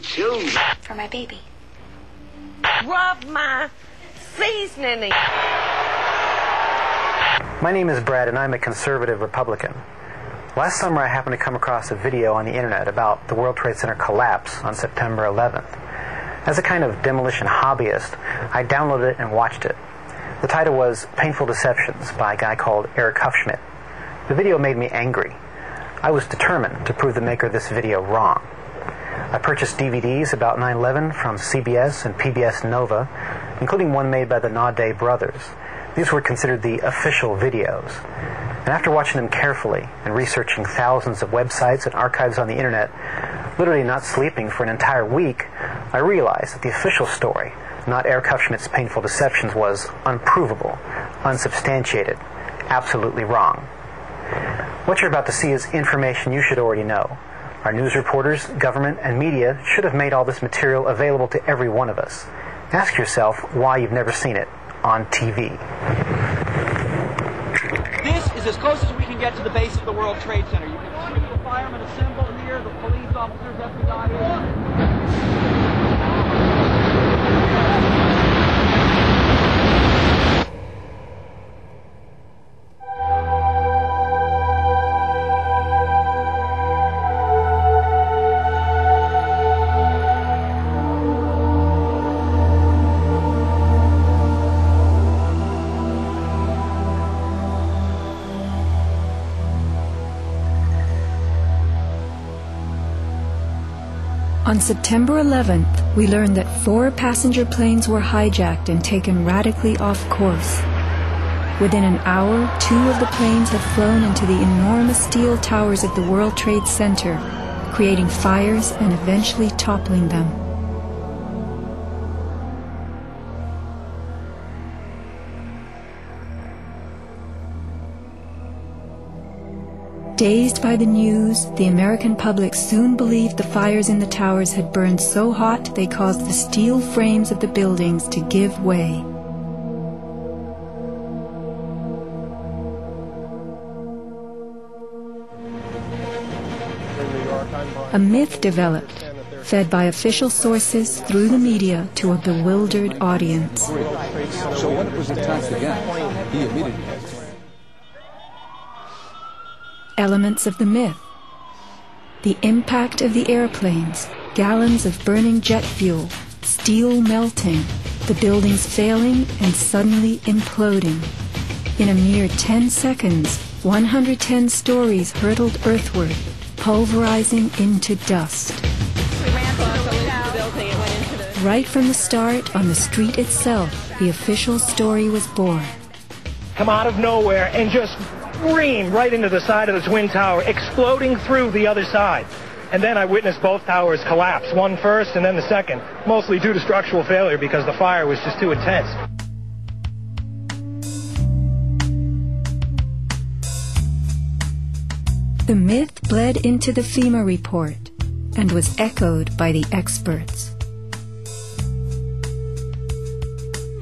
choose? For my baby. Rub my seasoning. My name is Brad, and I'm a conservative Republican. Last summer, I happened to come across a video on the internet about the World Trade Center collapse on September 11th. As a kind of demolition hobbyist, I downloaded it and watched it. The title was Painful Deceptions by a guy called Eric Hufschmidt. The video made me angry. I was determined to prove the maker of this video wrong. I purchased DVDs about 9/11 from CBS and PBS Nova, including one made by the Naudet brothers. These were considered the official videos. And after watching them carefully and researching thousands of websites and archives on the internet, literally not sleeping for an entire week, I realized that the official story, not Eric Hufschmidt's Painful Deceptions, was unprovable, unsubstantiated, absolutely wrong. What you're about to see is information you should already know. Our news reporters, government, and media should have made all this material available to every one of us. Ask yourself why you've never seen it on TV. This is as close as we can get to the base of the World Trade Center. You can see the firemen assembled here, the police officers, FBI. On September 11th, we learned that 4 passenger planes were hijacked and taken radically off course. Within an hour, 2 of the planes had flown into the enormous steel towers at the World Trade Center, creating fires and eventually toppling them. Dazed by the news, the American public soon believed the fires in the towers had burned so hot they caused the steel frames of the buildings to give way. A myth developed, fed by official sources through the media to a bewildered audience. So when it was attacked again, he immediately... Elements of the myth. The impact of the airplanes, gallons of burning jet fuel, steel melting, the buildings failing and suddenly imploding. In a mere 10 seconds, 110 stories hurtled earthward, pulverizing into dust. Right from the start, on the street itself, the official story was born. Come out of nowhere and just scream right into the side of the Twin Tower, exploding through the other side. And then I witnessed both towers collapse, one first and then the second, mostly due to structural failure because the fire was just too intense. The myth bled into the FEMA report and was echoed by the experts.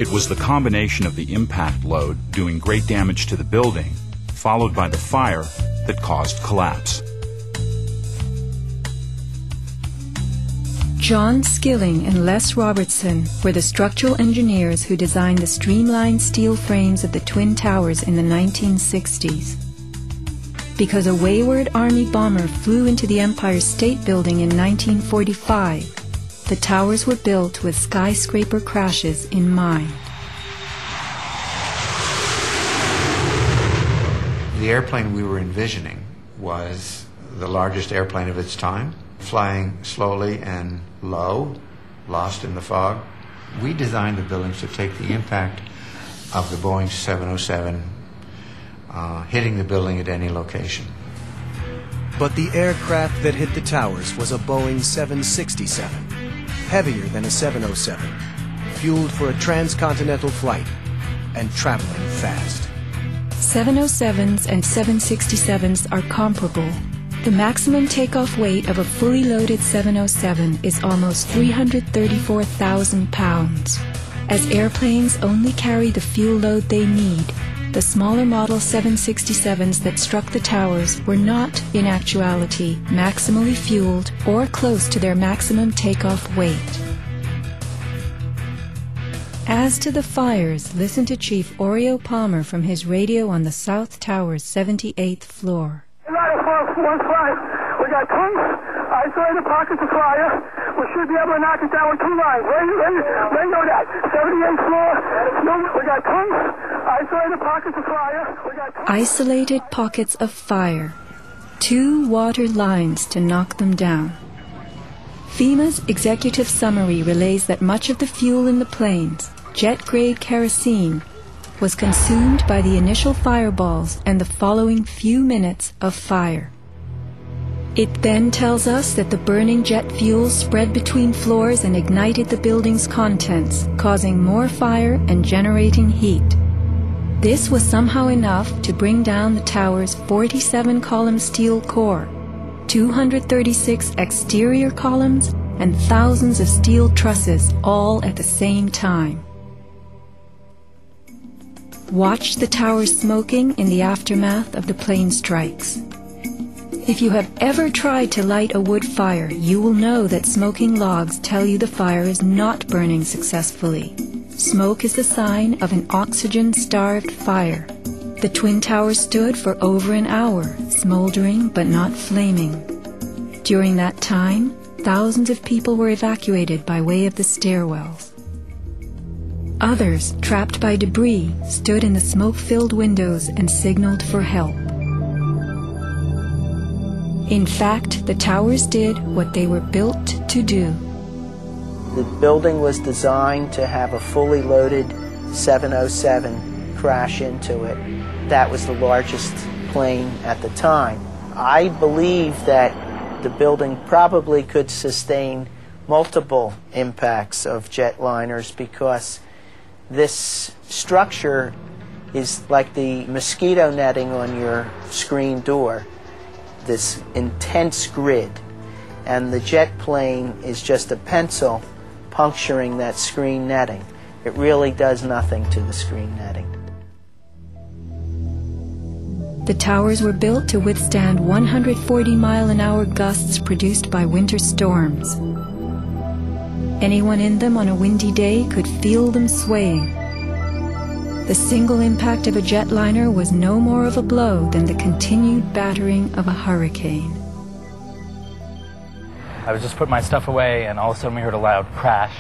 It was the combination of the impact load doing great damage to the building, followed by the fire, that caused collapse. John Skilling and Les Robertson were the structural engineers who designed the streamlined steel frames of the Twin Towers in the 1960s. Because a wayward Army bomber flew into the Empire State Building in 1945, the towers were built with skyscraper crashes in mind. The airplane we were envisioning was the largest airplane of its time, flying slowly and low, lost in the fog. We designed the buildings to take the impact of the Boeing 707 hitting the building at any location. But the aircraft that hit the towers was a Boeing 767, heavier than a 707, fueled for a transcontinental flight and traveling fast. 707s and 767s are comparable. The maximum takeoff weight of a fully loaded 707 is almost 334,000 pounds. As airplanes only carry the fuel load they need, the smaller Model 767s that struck the towers were not, in actuality, maximally fueled or close to their maximum takeoff weight. As to the fires, listen to Chief Oreo Palmer from his radio on the South Tower's 78th floor. We got 2 isolated pockets of fire. We should be able to knock it down with 2 lines. Where you know that? 78th floor. We got 2 isolated pockets of fire. Isolated pockets of fire. 2 water lines to knock them down. FEMA's executive summary relays that much of the fuel in the planes, jet-grade kerosene, was consumed by the initial fireballs and the following few minutes of fire. It then tells us that the burning jet fuel spread between floors and ignited the building's contents, causing more fire and generating heat. This was somehow enough to bring down the tower's 47-column steel core, 236 exterior columns, and thousands of steel trusses all at the same time. Watch the tower smoking in the aftermath of the plane strikes. If you have ever tried to light a wood fire, you will know that smoking logs tell you the fire is not burning successfully. Smoke is the sign of an oxygen-starved fire. The Twin Towers stood for over an hour, smoldering but not flaming. During that time, thousands of people were evacuated by way of the stairwells. Others, trapped by debris, stood in the smoke-filled windows and signaled for help. In fact, the towers did what they were built to do. The building was designed to have a fully loaded 707 crash into it. That was the largest plane at the time. I believe that the building probably could sustain multiple impacts of jetliners because this structure is like the mosquito netting on your screen door, this intense grid, and the jet plane is just a pencil puncturing that screen netting. It really does nothing to the screen netting. The towers were built to withstand 140-mile-an-hour gusts produced by winter storms. Anyone in them on a windy day could feel them swaying. The single impact of a jetliner was no more of a blow than the continued battering of a hurricane. I was just putting my stuff away, and all of a sudden we heard a loud crash,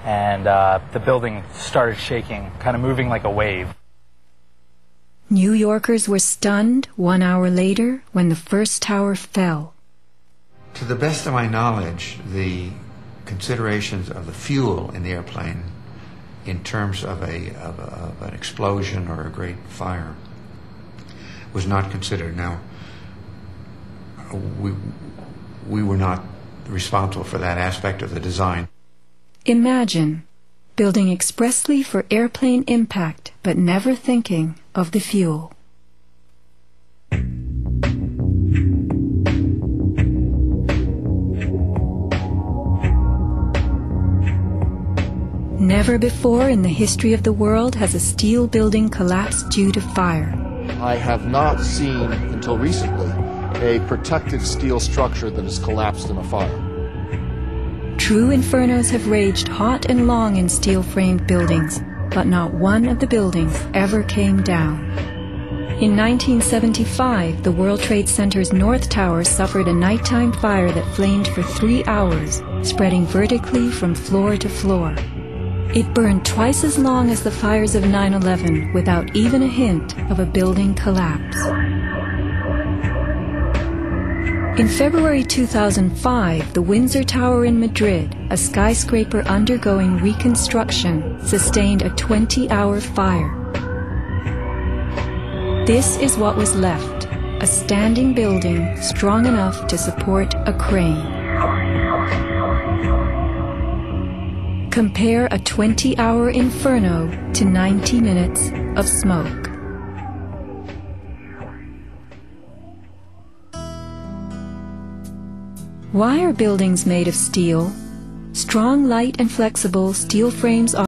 and the building started shaking, kind of moving like a wave. New Yorkers were stunned 1 hour later when the first tower fell. To the best of my knowledge, the considerations of the fuel in the airplane in terms of an explosion or a great fire was not considered. Now, we were not responsible for that aspect of the design. Imagine building expressly for airplane impact, but never thinking of the fuel. Never before in the history of the world has a steel building collapsed due to fire. I have not seen, until recently, a protected steel structure that has collapsed in a fire. True infernos have raged hot and long in steel-framed buildings, but not one of the buildings ever came down. In 1975, the World Trade Center's North Tower suffered a nighttime fire that flamed for 3 hours, spreading vertically from floor to floor. It burned twice as long as the fires of 9/11 without even a hint of a building collapse. In February 2005, the Windsor Tower in Madrid, a skyscraper undergoing reconstruction, sustained a 20-hour fire. This is what was left, a standing building strong enough to support a crane. Compare a 20-hour inferno to 90 minutes of smoke. Why are buildings made of steel? Strong, light, and flexible steel frames